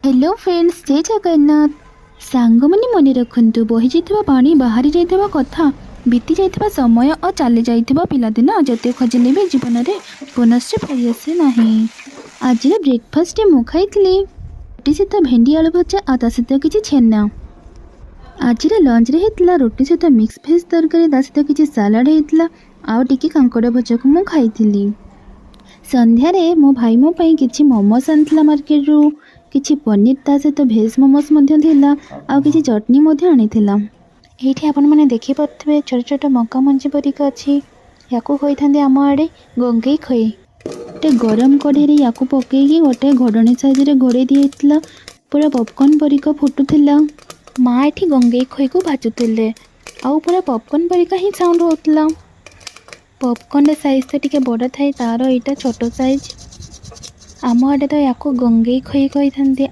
Hello friends, जय जगन्नाथ। सांग मैंने मन रखु बही जाइथिबा पानी बाहरी जाइथिबा कथा बीती जाइथिबा समय और चली जाइथिबा पिलादिन जते खोजिले भी जीवन में पुनश्च फेरी आसे नहीं। आज ब्रेकफास्ट मु खाइली रोटी सहित भेंडी आलू भजा आ ता सहित किछि छेना। आज लंच रे हेतला रोटी सहित मिक्स भेज तरकारी ता सहित किछि सलाड हेतला आ टिके कांकड़ भजा को मु खाइली। संध्यारे मो भाई मो पई किछि मोमोस आनथिला मार्केट रू किछि पनीर ता सहित भेज मोमोस मध्य थिला आ किछि चटनी मध्य आनिथिला। एठी आपण माने देखि पथबे छोट छोट मका मंजी परिका अछि। याकू होइथांदे आम आड़े गंगई खई गोटे गरम कढ़ी रे याकू पकेकी गोटे घोड़णी साइज रे घोड़े दिएथिला। पूरा पॉपकॉर्न परिका फुटुथिला। माँ एठी गंगई खई को भाजुथिले आउ पूरा पॉपकॉर्न परिका ही साउंड होतला। पॉपकॉर्न रे साइज तो टिके बड़ थाए तार एटा छोट साइज। आम आड़े तो याकू गंगई खई कही थांदे।